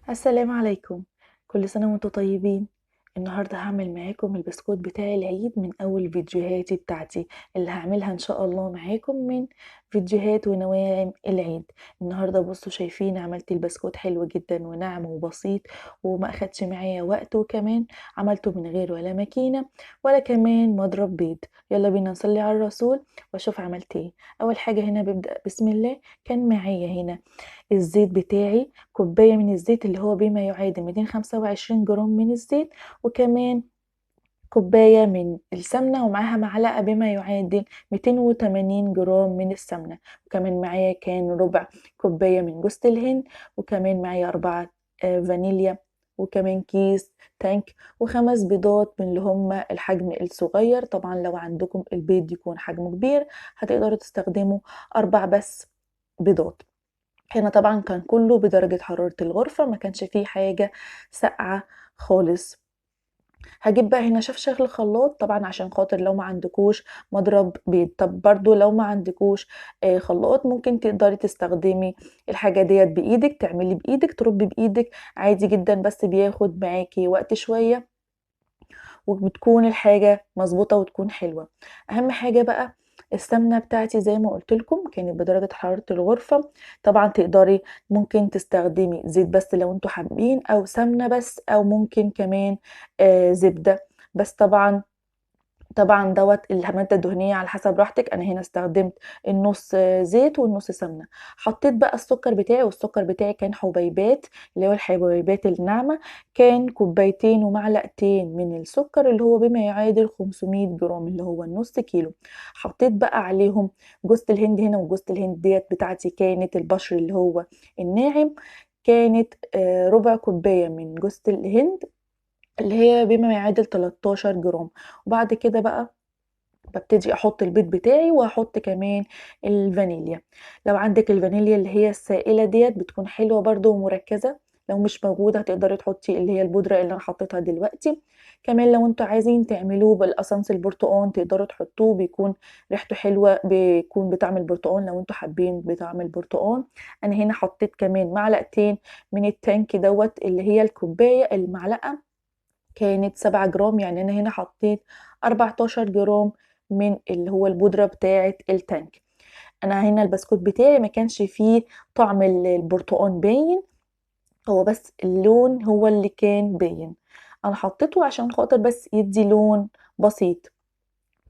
السلام عليكم. كل سنة وانتم طيبين. النهاردة هعمل معاكم البسكوت بتاع العيد من اول فيديوهاتي بتاعتي اللي هعملها ان شاء الله معاكم من فيديوهات ونواعم العيد. النهاردة بصوا شايفين عملت البسكوت حلو جدا وناعم وبسيط وما اخدش معايا وقت، وكمان عملته من غير ولا ماكينة ولا كمان مضرب بيض. يلا بينا نصلي على الرسول واشوف عملت ايه. اول حاجة هنا ببدأ بسم الله. كان معايا هنا الزيت بتاعي، كوباية من الزيت اللي هو بما يعادل 225 جرام من الزيت، وكمان كوباية من السمنة، ومعاها معلقة بما يعادل 280 جرام من السمنة، وكمان معايا كان ربع كوباية من جوز الهند، وكمان معايا 4 فانيليا، وكمان كيس تانك، وخمس بيضات من اللي هم الحجم الصغير. طبعا لو عندكم البيض يكون حجمه كبير هتقدروا تستخدموا 4 بس بيضات. هنا طبعا كان كله بدرجة حرارة الغرفة، ما كانش فيه حاجة ساقعة خالص. هجيب بقى هنا شفشق الخلاط طبعا عشان خاطر لو ما عندكوش مضرب بيض. طب برضو لو ما عندكوش خلاط ممكن تقدري تستخدمي الحاجة ديت بايدك، تعملي بايدك، تربي بايدك عادي جدا، بس بياخد معاكي وقت شوية وبتكون الحاجة مظبوطة وتكون حلوة. اهم حاجة بقى السمنة بتاعتي زي ما قلت لكم كانت بدرجة حرارة الغرفة. طبعا تقدري ممكن تستخدمي زيت بس لو انتوا حابين، او سمنة بس، او ممكن كمان زبدة بس. طبعا دوت المادة الدهنية على حسب راحتك. انا هنا استخدمت النص زيت والنص سمنة. حطيت بقى السكر بتاعي، والسكر بتاعي كان حبيبات اللي هو الحبيبات الناعمة. كان كوبايتين ومعلقتين من السكر اللي هو بما يعادل 500 جرام اللي هو النص كيلو. حطيت بقى عليهم جوز الهند هنا، وجوز الهند ديت بتاعتي كانت البشر اللي هو الناعم. كانت ربع كوباية من جوز الهند اللي هي بما يعادل 13 جرام. وبعد كده بقى ببتدي احط البيض بتاعي، واحط كمان الفانيليا. لو عندك الفانيليا اللي هي السائلة ديت بتكون حلوة برضو ومركزة. لو مش موجودة هتقدري تحطي اللي هي البودرة اللي انا حطيتها دلوقتي. كمان لو انتوا عايزين تعملوه بالقصنص البرتقال تقدروا تحطوه، بيكون ريحته حلوة، بيكون بطعم البرتقال لو انتوا حابين بطعم البرتقال. انا هنا حطيت كمان معلقتين من التانك دوت اللي هي الكوباية المعلقة كانت 7 جرام، يعني انا هنا حطيت 14 جرام من اللي هو البودرة بتاعة التانك. انا هنا البسكوت بتاعي ما كانش فيه طعم البرتقال باين، هو بس اللون هو اللي كان باين. انا حطيته عشان خاطر بس يدي لون بسيط.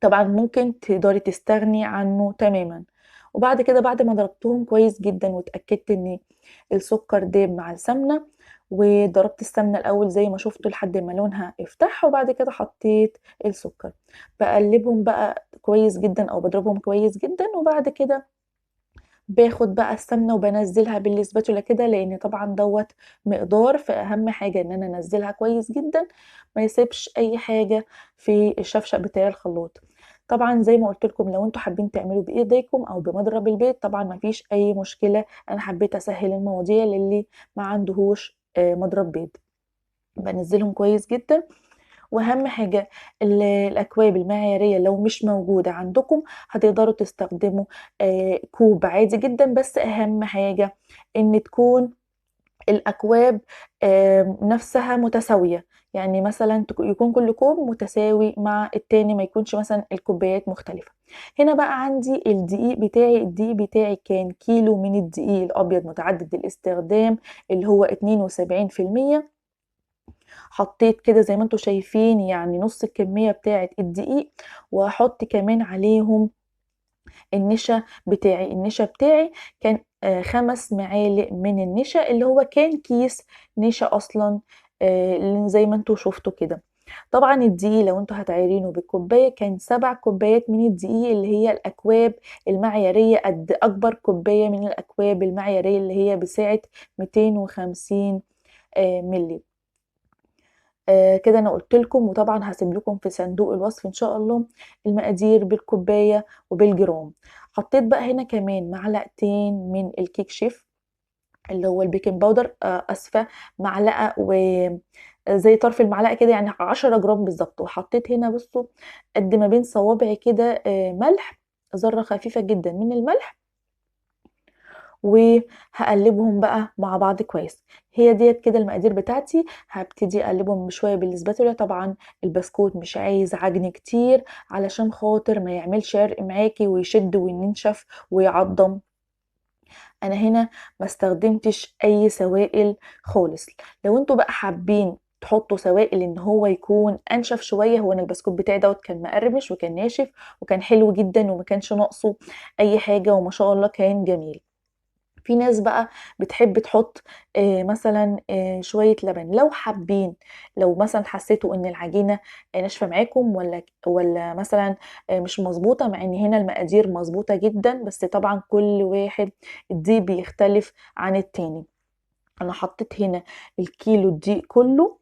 طبعا ممكن تقدري تستغني عنه تماما. وبعد كده بعد ما ضربتهم كويس جدا واتأكدت ان السكر داب مع السمنة، وضربت السمنة الاول زي ما شفتوا لحد ما لونها افتح، وبعد كده حطيت السكر. بقلبهم بقى كويس جدا او بضربهم كويس جدا، وبعد كده باخد بقى السمنة وبنزلها بالسباتولا كده، لان طبعا دوت مقدار، فاهم حاجة ان انا انزلها كويس جدا ما يسيبش اي حاجة في الشفشق بتاع الخلاط. طبعا زي ما قلت لكم لو انتوا حابين تعملوا بايديكم او بمضرب البيض طبعا ما فيش اي مشكلة. انا حبيت اسهل المواضيع للي ما عندهوش مضرب بيض. بنزلهم كويس جدا. واهم حاجة الاكواب المعيارية لو مش موجودة عندكم هتقدروا تستخدموا كوب عادي جدا، بس اهم حاجة ان تكون الاكواب نفسها متساوية. يعني مثلا يكون كل كوب متساوي مع التاني، ما يكونش مثلا الكوبايات مختلفة. هنا بقى عندي الدقيق بتاعي كان كيلو من الدقيق الابيض متعدد الاستخدام اللي هو 72%. حطيت كده زي ما انتوا شايفين يعني نص الكمية بتاعة الدقيق، وهحط كمان عليهم النشا بتاعي كان 5 معالق من النشا اللي هو كان كيس نشا اصلا، زي ما انتوا شفتوا كده. طبعا الدقيق لو انتوا هتعيرينه بالكوباية كان 7 كوبايات من الدقيق اللي هي الاكواب المعيارية، قد اكبر كوباية من الاكواب المعيارية اللي هي بسعة 250 ملي. كده انا قلت لكم، وطبعا هسيب لكم في صندوق الوصف ان شاء الله المقادير بالكوبايه وبالجرام. حطيت بقى هنا كمان معلقتين من الكيك شيف اللي هو البيكنج باودر، اسفه، معلقه وزي طرف المعلقه كده، يعني 10 جرام بالظبط. وحطيت هنا بصوا قد ما بين صوابعي كده ملح، ذره خفيفه جدا من الملح. وهقلبهم بقى مع بعض كويس. هي ديت كده المقادير بتاعتي. هبتدي اقلبهم شويه بالسباتولا. طبعا البسكوت مش عايز عجن كتير علشان خاطر ما يعملش عرق معاكي ويشد وينشف ويعضم. انا هنا ما استخدمتش اي سوائل خالص. لو انتوا بقى حابين تحطوا سوائل ان هو يكون انشف شويه، هو انا البسكوت بتاعي دوت كان مقرمش وكان ناشف وكان حلو جدا وما كانش ناقصه اي حاجه وما شاء الله كان جميل. في ناس بقى بتحب تحط مثلا شويه لبن لو حابين. لو مثلا حسيتوا ان العجينه ناشفه معاكم ولا مثلا مش مظبوطه، مع ان هنا المقادير مظبوطه جدا، بس طبعا كل واحد الدقيق بيختلف عن التاني. انا حطيت هنا الكيلو الدقيق كله،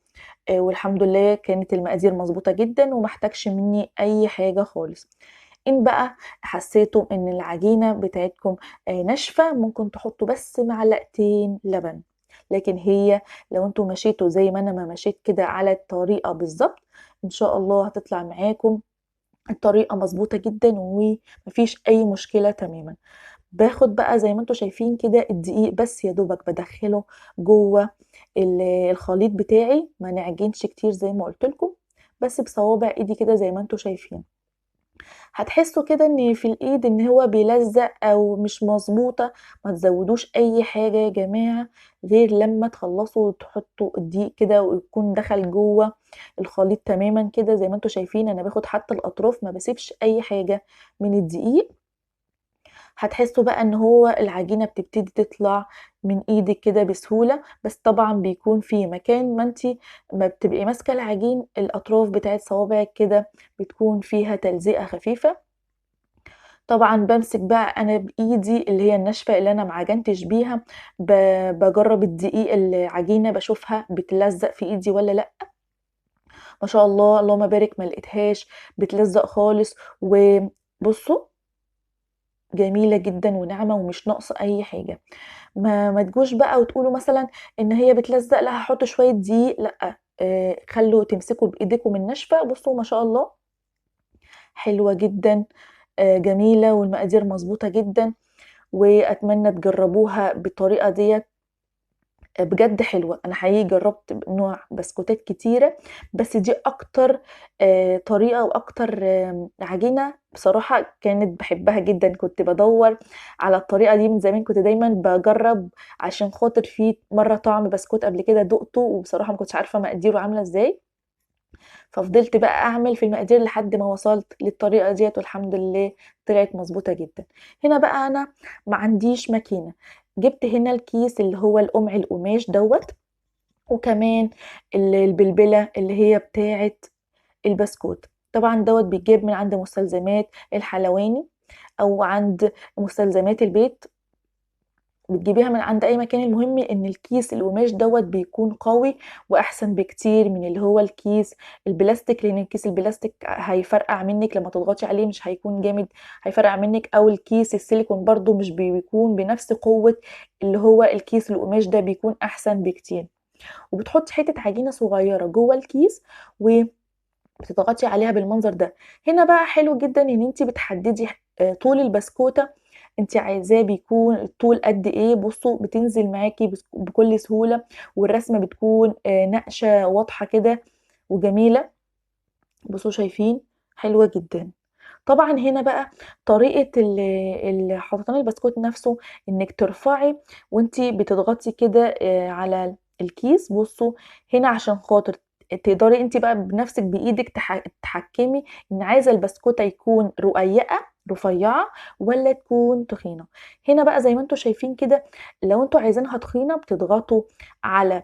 والحمد لله كانت المقادير مظبوطه جدا ومحتاجش مني اي حاجه خالص. ان بقى حسيتوا ان العجينه بتاعتكم ناشفه، ممكن تحطوا بس معلقتين لبن. لكن هي لو انتوا مشيتوا زي ما انا ما مشيت كده على الطريقه بالظبط، ان شاء الله هتطلع معاكم الطريقه مظبوطه جدا ومفيش اي مشكله تماما. باخد بقى زي ما انتوا شايفين كده الدقيق، بس يا دوبك بدخله جوه الخليط بتاعي، ما نعجنش كتير زي ما قلت لكم، بس بصوابع ايدي كده زي ما انتوا شايفين. هتحسوا كده ان في الايد ان هو بيلزق او مش مظبوطه. ما تزودوش اي حاجه يا جماعه غير لما تخلصوا تحطوا الدقيق كده ويكون دخل جوه الخليط تماما كده زي ما انتوا شايفين. انا باخد حتى الاطراف، ما بسيبش اي حاجه من الدقيق. هتحسوا بقى ان هو العجينة بتبتدي تطلع من ايدك كده بسهولة، بس طبعا بيكون في مكان ما انتي ما بتبقي ماسكة العجين، الاطراف بتاعت صوابعك كده بتكون فيها تلزيقة خفيفة. طبعا بمسك بقى انا بايدي اللي هي الناشفة اللي انا معجنتش بيها، بجرب الدقيق العجينة بشوفها بتلزق في ايدي ولا لا. ما شاء الله اللهم بارك، ما لقيتهاش بتلزق خالص. وبصوا جميلة جدا وناعمة ومش ناقصة اي حاجة. ما تجوش بقى وتقولوا مثلا ان هي بتلزق، لا هحط شويه دقيق، لا. خلوا تمسكوا بايديكم الناشفه. بصوا ما شاء الله حلوه جدا، جميله والمقادير مظبوطه جدا. واتمنى تجربوها بالطريقه ديت، بجد حلوة. انا حقيقي جربت نوع بسكوتات كتيرة، بس دي اكتر طريقة واكتر عجينة بصراحة كانت بحبها جدا. كنت بدور على الطريقة دي من زمان، كنت دايما بجرب عشان خاطر في مرة طعم بسكوت قبل كده دقته وبصراحة ما كنتش عارفة مقاديره عاملة ازاي. ففضلت بقى اعمل في المقادير لحد ما وصلت للطريقه ديت، والحمد لله طلعت مظبوطه جدا. هنا بقى انا ما عنديش ماكينه، جبت هنا الكيس اللي هو القمع القماش دوت، وكمان البلبله اللي هي بتاعه البسكوت. طبعا دوت بيتجاب من عند مستلزمات الحلواني او عند مستلزمات البيت، بتجيبيها من عند اي مكان. المهم ان الكيس القماش دوت بيكون قوي واحسن بكتير من اللي هو الكيس البلاستيك، لان الكيس البلاستيك هيفرقع منك لما تضغطي عليه، مش هيكون جامد، هيفرقع منك. او الكيس السيليكون برضو مش بيكون بنفس قوة اللي هو الكيس القماش ده، بيكون احسن بكتير. وبتحطي حتة عجينة صغيرة جوه الكيس وبتضغطي عليها بالمنظر ده. هنا بقى حلو جدا ان انت بتحددي طول البسكوتة انت عايزاه بيكون الطول قد ايه. بصوا بتنزل معاكي بكل سهولة، والرسمة بتكون نقشة واضحة كده وجميلة. بصوا شايفين حلوة جدا. طبعا هنا بقى طريقة حطان البسكوت نفسه، انك ترفعي وانتي بتضغطي كده على الكيس. بصوا هنا عشان خاطر تقدري انتي بقى بنفسك بايدك تحكمي ان عايزة البسكوتة يكون رفيعة ولا تكون تخينة. هنا بقى زي ما انتوا شايفين كده، لو انتوا عايزينها تخينة بتضغطوا على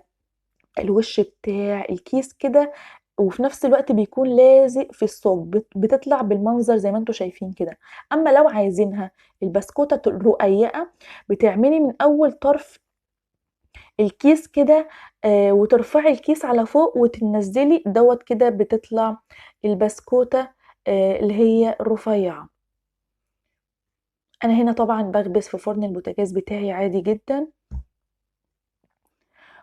الوش بتاع الكيس كده، وفي نفس الوقت بيكون لازق في الصاج، بتطلع بالمنظر زي ما انتوا شايفين كده. اما لو عايزينها البسكوتة رقيقة، بتعملي من اول طرف الكيس كده وترفعي الكيس على فوق وتنزلي دوت كده، بتطلع البسكوتة اللي هي رفيعة. انا هنا طبعا بخبز في فرن البوتاجاز بتاعي عادي جدا،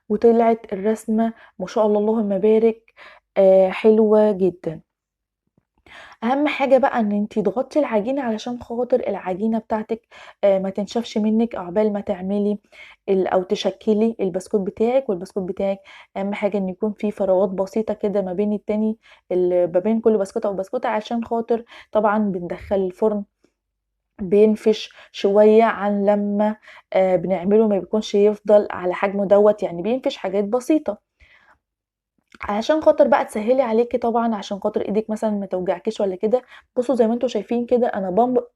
وطلعت الرسمة ما شاء الله اللهم بارك حلوة جدا. اهم حاجة بقى ان انتي تغطي العجينة علشان خاطر العجينة بتاعتك ما تنشفش منك عقبال ما تعملي او تشكلي البسكوت بتاعك. والبسكوت بتاعك اهم حاجة ان يكون في فراغات بسيطة كده ما بين التاني، ما بين كل بسكوتة وبسكوتة، عشان خاطر طبعا بندخل الفرن بينفش شوية عن لما بنعمله، ما بيكونش يفضل على حجمه دوت، يعني بينفش حاجات بسيطة. علشان خاطر بقى تسهلي عليكِ طبعًا، عشان خاطر إيدِك مثلًا ما توجعكيش ولا كده، بُصّوا زي ما أنتم شايفين كده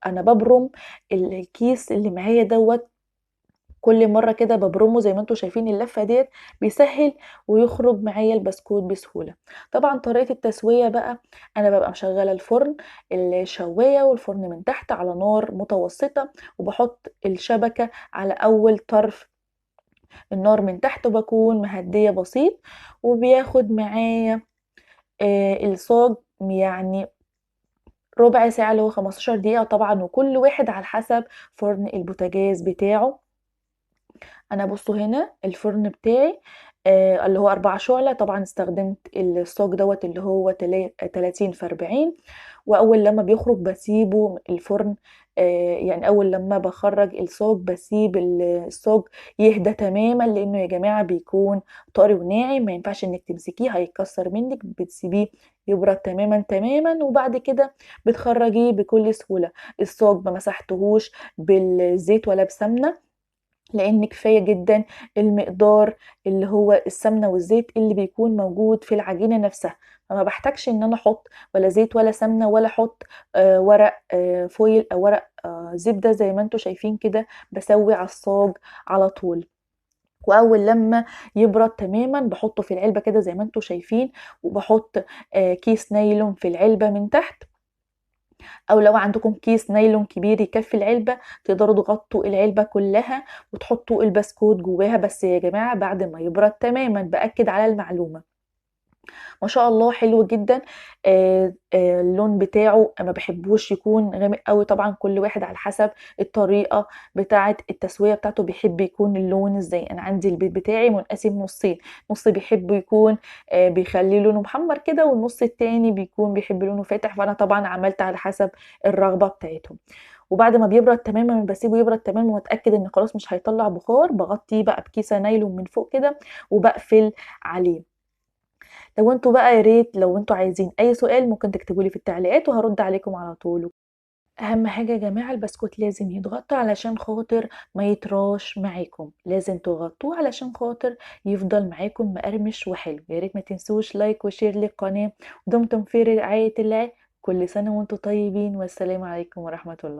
أنا بابرم الكيس اللي معايا دوّة، كل مرّة كده بابرمه زي ما أنتم شايفين اللفة ديّة، بيسهّل ويخرج معايا البسكوت بسهولة. طبعًا طريقة التسوية بقى، أنا بابقى مشغّلة الفرن، الشواية والفرن من تحت على نار متوسطة، وباحط الشبكة على أول طرف النار من تحت، وباكون مهدية بسيط، وبياخد معايا الصاج يعني ربع ساعة اللي هو 15 دقيقة طبعًا، وكل واحد على حسب فرن البوتاجاز بتاعه. أنا بُصّوا هنا الفرن بتاعي اللي هو 4 شُعلة، طبعًا استخدمت الصاج دوّة اللي هو 30 في 40، وأول لمّا بيخرج باسيبه الفرن يعني أول لمّا باخرّج الصاج باسيب الصاج يهدى تمامًا، لإنه يا جماعة بيكون طري وناعم، ما ينفعش إنِّك تمسكيه هيتكسّر منِّك، بتسيبيه يبرد تمامًا، تمامًا، وبعد كده بتخرّجيه بكل سهولة. الصاج ما مسحتهوش بالزيت ولا بسمنة، لإن كفاية جدًا المقدار اللي هو السمنة والزيت اللي بيكون موجود في العجينة نفسها، فما باحتاجش إن أنا أحط ولا زيت ولا سمنة ولا أحط ورق فويل أو ورق زبدة زي ما أنتم شايفين كده، باسوي على الصاج على طول. وأول لمّا يبرد تمامًا باحطه في العلبة كده زي ما أنتم شايفين، وباحط كيس نايلون في العلبة من تحت، أو لو عندكم كيس نايلون كبير يكفي العلبة تقدروا تغطوا العلبة كلها وتحطوا البسكوت جواها، بس يا جماعة بعد ما يبرد تمامًا، بأكد على المعلومة. ما شاء الله حلو جدًا. اللون بتاعه ما باحبوش يكون غامق أوي، طبعًا كل واحد على حسب الطريقة بتاعة التسوية بتاعته بيحب يكون اللون إزاي. أنا عندي البيت بتاعي منقسم نُصّين، نُص بيحب يكون بيخلّيه لونه محمّر كده، والنُص التاني بيكون بيحب لونه فاتح، فأنا طبعًا عملت على حسب الرغبة بتاعتهم. وبعد ما بيبرد تمامًا باسيبه يبرد تمامًا وأتأكد إن خلاص مش هيطلّع بخار، باغطيه بقى بكيسة نايلون من فوق كده وباقفل عليه. لو أنتم بقى يا ريت لو أنتم عايزين أي سؤال ممكن تكتبوا لي في التعليقات وهارُد عليكم على طول. أهم حاجة يا جماعة البسكوت لازم يتغطى علشان خاطر ما يطراش معاكم، لازم تغطوه علشان خاطر يفضل معاكم مقرمش وحلو. يا ريت ما تنسوش لايك وشير للقناة. دمتم في رعاية الله، كل سنة وأنتم طيبين، والسلام عليكم ورحمة الله.